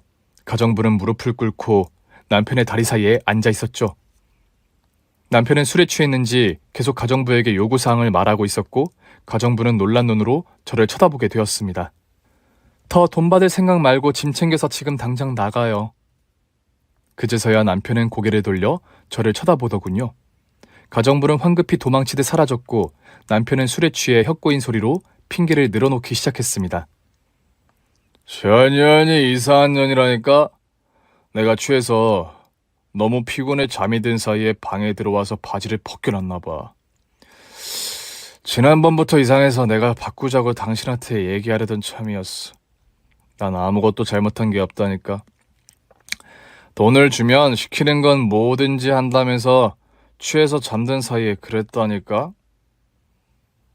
가정부는 무릎을 꿇고 남편의 다리 사이에 앉아 있었죠. 남편은 술에 취했는지 계속 가정부에게 요구사항을 말하고 있었고 가정부는 놀란 눈으로 저를 쳐다보게 되었습니다. 더 돈 받을 생각 말고 짐 챙겨서 지금 당장 나가요. 그제서야 남편은 고개를 돌려 저를 쳐다보더군요. 가정부는 황급히 도망치듯 사라졌고 남편은 술에 취해 혀꼬인 소리로 핑계를 늘어놓기 시작했습니다. 션년이 이상한 년이라니까? 내가 취해서 너무 피곤해 잠이 든 사이에 방에 들어와서 바지를 벗겨놨나 봐. 지난번부터 이상해서 내가 바꾸자고 당신한테 얘기하려던 참이었어. 난 아무것도 잘못한 게 없다니까. 돈을 주면 시키는 건 뭐든지 한다면서 취해서 잠든 사이에 그랬다니까?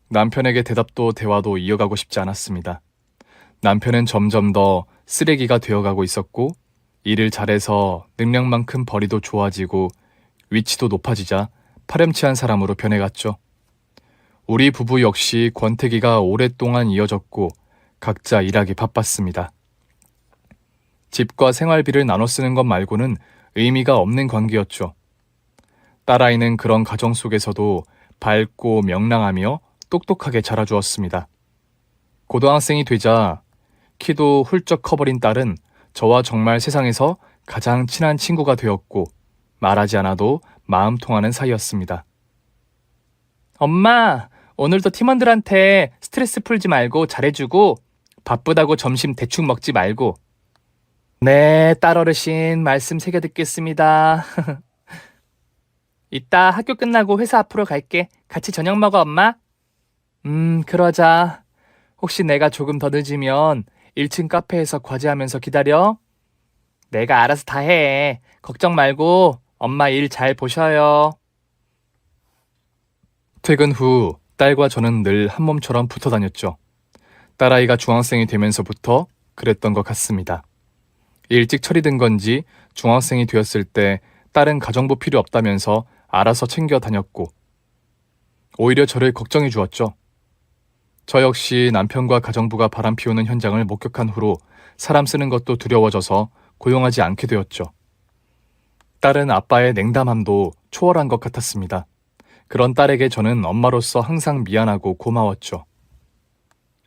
남편에게 대답도 대화도 이어가고 싶지 않았습니다. 남편은 점점 더 쓰레기가 되어가고 있었고 일을 잘해서 능력만큼 벌이도 좋아지고 위치도 높아지자 파렴치한 사람으로 변해갔죠. 우리 부부 역시 권태기가 오랫동안 이어졌고 각자 일하기 바빴습니다. 집과 생활비를 나눠 쓰는 것 말고는 의미가 없는 관계였죠. 딸아이는 그런 가정 속에서도 밝고 명랑하며 똑똑하게 자라주었습니다. 고등학생이 되자 키도 훌쩍 커버린 딸은 저와 정말 세상에서 가장 친한 친구가 되었고 말하지 않아도 마음 통하는 사이였습니다. 엄마, 오늘도 팀원들한테 스트레스 풀지 말고 잘해주고 바쁘다고 점심 대충 먹지 말고. 네, 딸 어르신 말씀 새겨 듣겠습니다. 이따 학교 끝나고 회사 앞으로 갈게. 같이 저녁 먹어, 엄마. 그러자. 혹시 내가 조금 더 늦으면 1층 카페에서 과제하면서 기다려. 내가 알아서 다 해. 걱정 말고 엄마 일 잘 보셔요. 퇴근 후 딸과 저는 늘 한 몸처럼 붙어 다녔죠. 딸아이가 중학생이 되면서부터 그랬던 것 같습니다. 일찍 처리된 건지 중학생이 되었을 때 딸은 가정부 필요 없다면서 알아서 챙겨 다녔고 오히려 저를 걱정해 주었죠. 저 역시 남편과 가정부가 바람 피우는 현장을 목격한 후로 사람 쓰는 것도 두려워져서 고용하지 않게 되었죠. 딸은 아빠의 냉담함도 초월한 것 같았습니다. 그런 딸에게 저는 엄마로서 항상 미안하고 고마웠죠.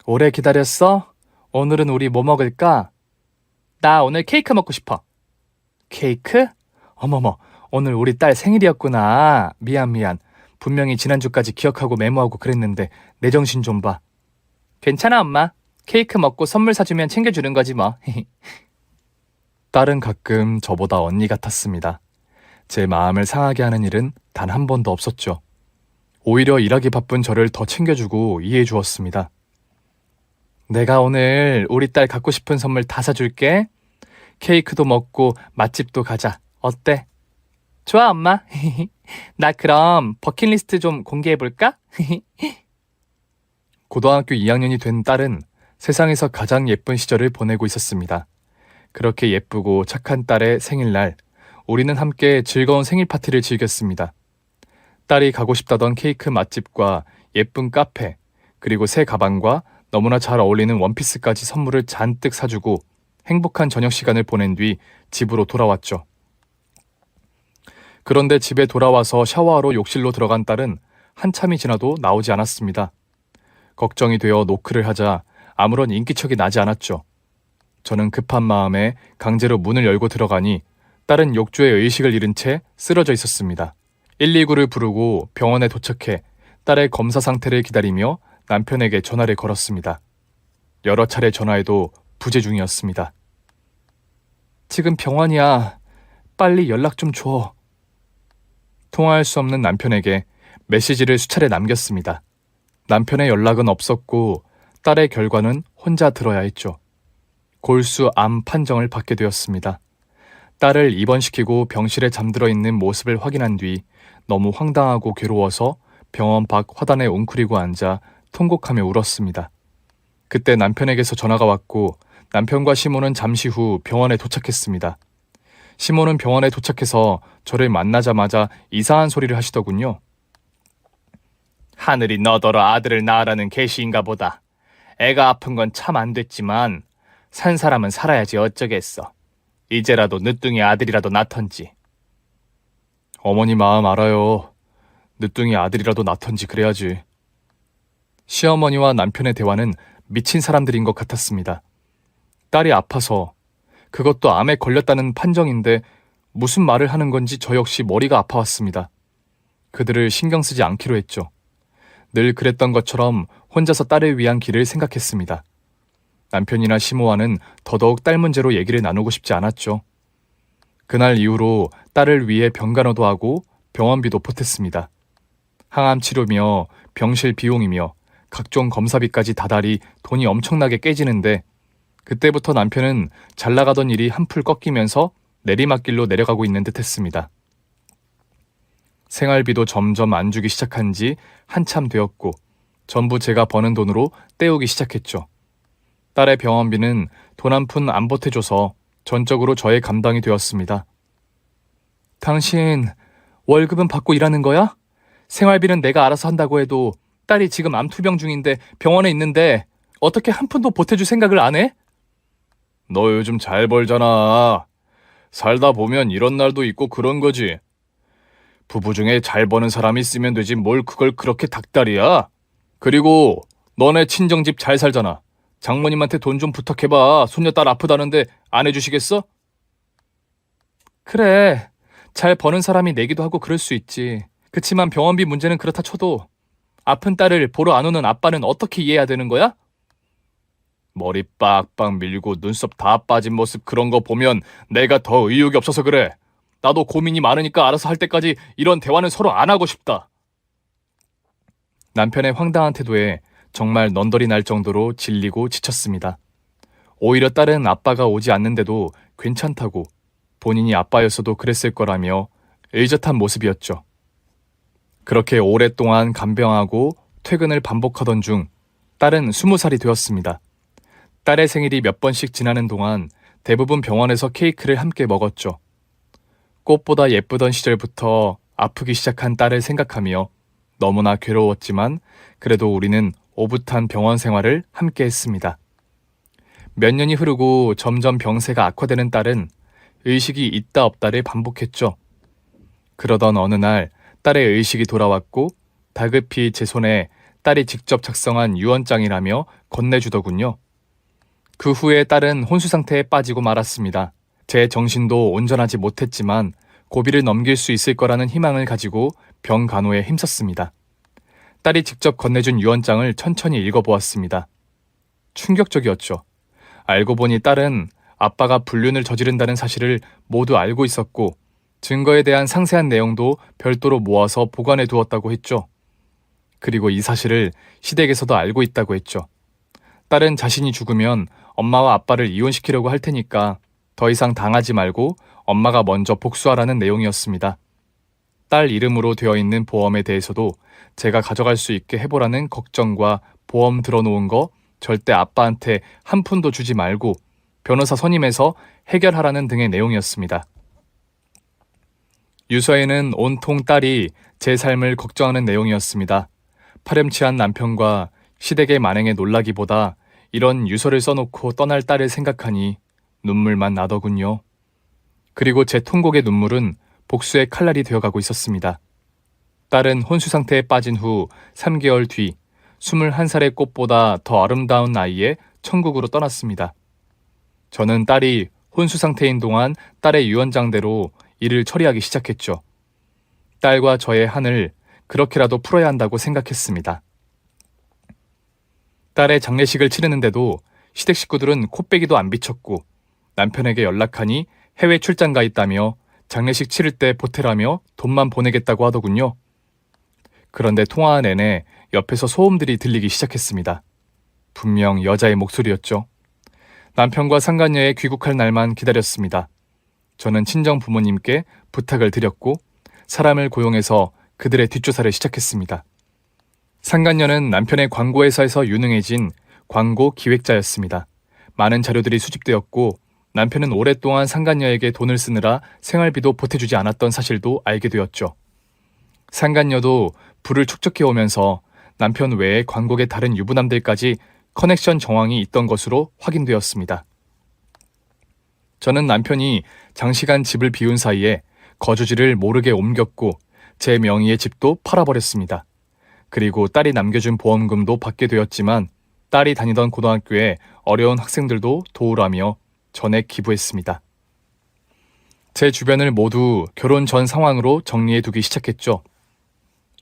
오래 기다렸어? 오늘은 우리 뭐 먹을까? 나 오늘 케이크 먹고 싶어. 케이크? 어머머, 오늘 우리 딸 생일이었구나. 미안. 분명히 지난주까지 기억하고 메모하고 그랬는데 내 정신 좀 봐. 괜찮아, 엄마. 케이크 먹고 선물 사주면 챙겨주는 거지 뭐. 딸은 가끔 저보다 언니 같았습니다. 제 마음을 상하게 하는 일은 단 한 번도 없었죠. 오히려 일하기 바쁜 저를 더 챙겨주고 이해해 주었습니다. 내가 오늘 우리 딸 갖고 싶은 선물 다 사줄게. 케이크도 먹고 맛집도 가자. 어때? 좋아, 엄마. 나 그럼 버킷리스트 좀 공개해볼까? 고등학교 2학년이 된 딸은 세상에서 가장 예쁜 시절을 보내고 있었습니다. 그렇게 예쁘고 착한 딸의 생일날, 우리는 함께 즐거운 생일 파티를 즐겼습니다. 딸이 가고 싶다던 케이크 맛집과 예쁜 카페, 그리고 새 가방과 너무나 잘 어울리는 원피스까지 선물을 잔뜩 사주고 행복한 저녁 시간을 보낸 뒤 집으로 돌아왔죠. 그런데 집에 돌아와서 샤워하러 욕실로 들어간 딸은 한참이 지나도 나오지 않았습니다. 걱정이 되어 노크를 하자 아무런 인기척이 나지 않았죠. 저는 급한 마음에 강제로 문을 열고 들어가니 딸은 욕조에 의식을 잃은 채 쓰러져 있었습니다. 119를 부르고 병원에 도착해 딸의 검사 상태를 기다리며 남편에게 전화를 걸었습니다. 여러 차례 전화해도 부재 중이었습니다. 지금 병원이야. 빨리 연락 좀 줘. 통화할 수 없는 남편에게 메시지를 수차례 남겼습니다. 남편의 연락은 없었고 딸의 결과는 혼자 들어야 했죠. 골수 암 판정을 받게 되었습니다. 딸을 입원시키고 병실에 잠들어 있는 모습을 확인한 뒤 너무 황당하고 괴로워서 병원 밖 화단에 웅크리고 앉아 통곡하며 울었습니다. 그때 남편에게서 전화가 왔고 남편과 시모는 잠시 후 병원에 도착했습니다. 시모는 병원에 도착해서 저를 만나자마자 이상한 소리를 하시더군요. 하늘이 너더러 아들을 낳으라는 계시인가 보다. 애가 아픈 건 참 안 됐지만 산 사람은 살아야지 어쩌겠어. 이제라도 늦둥이 아들이라도 낳던지. 어머니 마음 알아요. 늦둥이 아들이라도 낳던지 그래야지. 시어머니와 남편의 대화는 미친 사람들인 것 같았습니다. 딸이 아파서, 그것도 암에 걸렸다는 판정인데 무슨 말을 하는 건지 저 역시 머리가 아파왔습니다. 그들을 신경 쓰지 않기로 했죠. 늘 그랬던 것처럼 혼자서 딸을 위한 길을 생각했습니다. 남편이나 시모와는 더더욱 딸 문제로 얘기를 나누고 싶지 않았죠. 그날 이후로 딸을 위해 병간호도 하고 병원비도 보탰습니다. 항암 치료며 병실 비용이며 각종 검사비까지 다달이 돈이 엄청나게 깨지는데 그때부터 남편은 잘 나가던 일이 한풀 꺾이면서 내리막길로 내려가고 있는 듯 했습니다. 생활비도 점점 안 주기 시작한 지 한참 되었고 전부 제가 버는 돈으로 때우기 시작했죠. 딸의 병원비는 돈 한 푼 안 보태줘서 전적으로 저의 감당이 되었습니다. 당신 월급은 받고 일하는 거야? 생활비는 내가 알아서 한다고 해도 딸이 지금 암투병 중인데 병원에 있는데 어떻게 한 푼도 보태줄 생각을 안 해? 너 요즘 잘 벌잖아. 살다 보면 이런 날도 있고 그런 거지. 부부 중에 잘 버는 사람이 있으면 되지 뭘 그걸 그렇게 닥달이야. 그리고 너네 친정집 잘 살잖아. 장모님한테 돈 좀 부탁해봐. 손녀딸 아프다는데 안 해주시겠어? 그래. 잘 버는 사람이 내기도 하고 그럴 수 있지. 그치만 병원비 문제는 그렇다 쳐도 아픈 딸을 보러 안 오는 아빠는 어떻게 이해해야 되는 거야? 머리 빡빡 밀고 눈썹 다 빠진 모습 그런 거 보면 내가 더 의욕이 없어서 그래. 나도 고민이 많으니까 알아서 할 때까지 이런 대화는 서로 안 하고 싶다. 남편의 황당한 태도에 정말 넌더리 날 정도로 질리고 지쳤습니다. 오히려 딸은 아빠가 오지 않는데도 괜찮다고 본인이 아빠였어도 그랬을 거라며 의젓한 모습이었죠. 그렇게 오랫동안 간병하고 퇴근을 반복하던 중 딸은 20살이 되었습니다. 딸의 생일이 몇 번씩 지나는 동안 대부분 병원에서 케이크를 함께 먹었죠. 꽃보다 예쁘던 시절부터 아프기 시작한 딸을 생각하며 너무나 괴로웠지만 그래도 우리는 오붓한 병원 생활을 함께 했습니다. 몇 년이 흐르고 점점 병세가 악화되는 딸은 의식이 있다 없다를 반복했죠. 그러던 어느 날 딸의 의식이 돌아왔고 다급히 제 손에 딸이 직접 작성한 유언장이라며 건네주더군요. 그 후에 딸은 혼수 상태에 빠지고 말았습니다. 제 정신도 온전하지 못했지만 고비를 넘길 수 있을 거라는 희망을 가지고 병 간호에 힘썼습니다. 딸이 직접 건네준 유언장을 천천히 읽어보았습니다. 충격적이었죠. 알고 보니 딸은 아빠가 불륜을 저지른다는 사실을 모두 알고 있었고 증거에 대한 상세한 내용도 별도로 모아서 보관해 두었다고 했죠. 그리고 이 사실을 시댁에서도 알고 있다고 했죠. 딸은 자신이 죽으면 엄마와 아빠를 이혼시키려고 할 테니까 더 이상 당하지 말고 엄마가 먼저 복수하라는 내용이었습니다. 딸 이름으로 되어 있는 보험에 대해서도 제가 가져갈 수 있게 해보라는 걱정과 보험 들어놓은 거 절대 아빠한테 한 푼도 주지 말고 변호사 선임해서 해결하라는 등의 내용이었습니다. 유서에는 온통 딸이 제 삶을 걱정하는 내용이었습니다. 파렴치한 남편과 시댁의 만행에 놀라기보다 이런 유서를 써놓고 떠날 딸을 생각하니 눈물만 나더군요. 그리고 제 통곡의 눈물은 복수의 칼날이 되어가고 있었습니다. 딸은 혼수 상태에 빠진 후 3개월 뒤 21살의 꽃보다 더 아름다운 나이에 천국으로 떠났습니다. 저는 딸이 혼수 상태인 동안 딸의 유언장대로 일을 처리하기 시작했죠. 딸과 저의 한을 그렇게라도 풀어야 한다고 생각했습니다. 딸의 장례식을 치르는데도 시댁 식구들은 코빼기도 안 비쳤고 남편에게 연락하니 해외 출장 가 있다며 장례식 치를 때 보태라며 돈만 보내겠다고 하더군요. 그런데 통화 내내 옆에서 소음들이 들리기 시작했습니다. 분명 여자의 목소리였죠. 남편과 상간녀의 귀국할 날만 기다렸습니다. 저는 친정 부모님께 부탁을 드렸고 사람을 고용해서 그들의 뒷조사를 시작했습니다. 상간녀는 남편의 광고회사에서 유능해진 광고 기획자였습니다. 많은 자료들이 수집되었고 남편은 오랫동안 상간녀에게 돈을 쓰느라 생활비도 보태주지 않았던 사실도 알게 되었죠. 상간녀도 부를 축적해 오면서 남편 외에 광고계 다른 유부남들까지 커넥션 정황이 있던 것으로 확인되었습니다. 저는 남편이 장시간 집을 비운 사이에 거주지를 모르게 옮겼고 제 명의의 집도 팔아버렸습니다. 그리고 딸이 남겨준 보험금도 받게 되었지만 딸이 다니던 고등학교에 어려운 학생들도 도우라며 전액 기부했습니다. 제 주변을 모두 결혼 전 상황으로 정리해두기 시작했죠.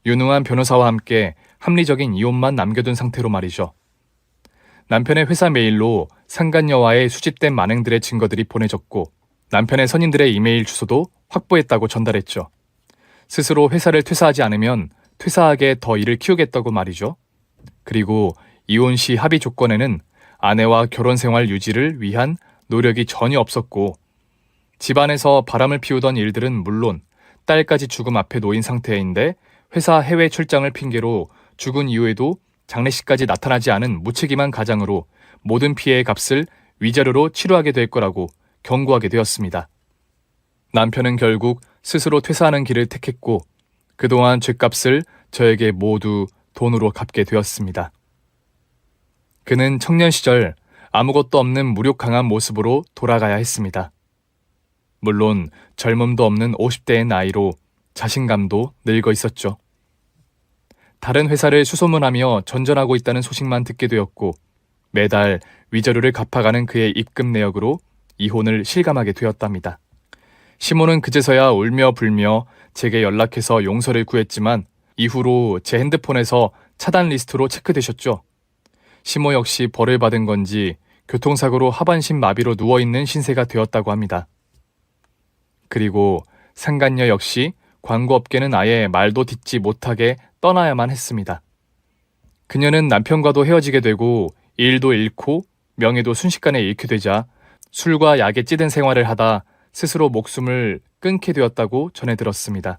유능한 변호사와 함께 합리적인 이혼만 남겨둔 상태로 말이죠. 남편의 회사 메일로 상간녀와의 수집된 만행들의 증거들이 보내졌고 남편의 선임들의 이메일 주소도 확보했다고 전달했죠. 스스로 회사를 퇴사하지 않으면 퇴사하게 더 일을 키우겠다고 말이죠. 그리고 이혼 시 합의 조건에는 아내와 결혼 생활 유지를 위한 노력이 전혀 없었고 집안에서 바람을 피우던 일들은 물론 딸까지 죽음 앞에 놓인 상태인데 회사 해외 출장을 핑계로 죽은 이후에도 장례식까지 나타나지 않은 무책임한 가장으로 모든 피해의 값을 위자료로 치료하게 될 거라고 경고하게 되었습니다. 남편은 결국 스스로 퇴사하는 길을 택했고 그동안 죗값을 저에게 모두 돈으로 갚게 되었습니다. 그는 청년 시절 아무것도 없는 무력강한 모습으로 돌아가야 했습니다. 물론 젊음도 없는 50대의 나이로 자신감도 늙어 있었죠. 다른 회사를 수소문하며 전전하고 있다는 소식만 듣게 되었고 매달 위자료를 갚아가는 그의 입금 내역으로 이혼을 실감하게 되었답니다. 시모는 그제서야 울며 불며 제게 연락해서 용서를 구했지만 이후로 제 핸드폰에서 차단 리스트로 체크되셨죠. 시모 역시 벌을 받은 건지 교통사고로 하반신 마비로 누워있는 신세가 되었다고 합니다. 그리고 상간녀 역시 광고업계는 아예 말도 듣지 못하게 떠나야만 했습니다. 그녀는 남편과도 헤어지게 되고 일도 잃고 명예도 순식간에 잃게 되자 술과 약에 찌든 생활을 하다 스스로 목숨을 끊게 되었다고 전해 들었습니다.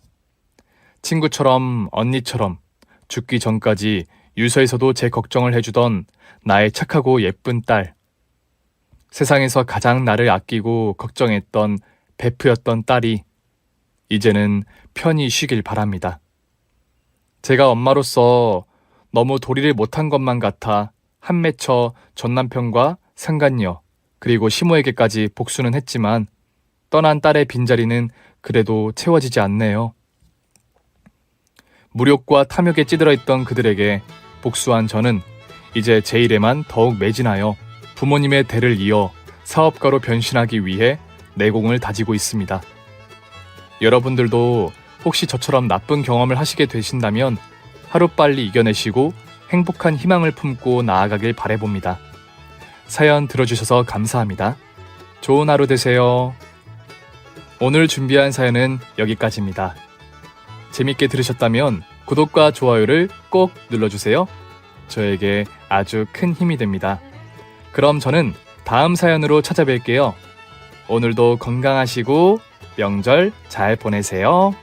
친구처럼 언니처럼 죽기 전까지 유서에서도 제 걱정을 해주던 나의 착하고 예쁜 딸. 세상에서 가장 나를 아끼고 걱정했던 베프였던 딸이 이제는 편히 쉬길 바랍니다. 제가 엄마로서 너무 도리를 못한 것만 같아 한맺혀 전 남편과 상간녀 그리고 시모에게까지 복수는 했지만 떠난 딸의 빈자리는 그래도 채워지지 않네요. 무력과 탐욕에 찌들어 있던 그들에게 복수한 저는 이제 제 일에만 더욱 매진하여 부모님의 대를 이어 사업가로 변신하기 위해 내공을 다지고 있습니다. 여러분들도 혹시 저처럼 나쁜 경험을 하시게 되신다면 하루빨리 이겨내시고 행복한 희망을 품고 나아가길 바라봅니다. 사연 들어주셔서 감사합니다. 좋은 하루 되세요. 오늘 준비한 사연은 여기까지입니다. 재밌게 들으셨다면 구독과 좋아요를 꼭 눌러주세요. 저에게 아주 큰 힘이 됩니다. 그럼 저는 다음 사연으로 찾아뵐게요. 오늘도 건강하시고 명절 잘 보내세요.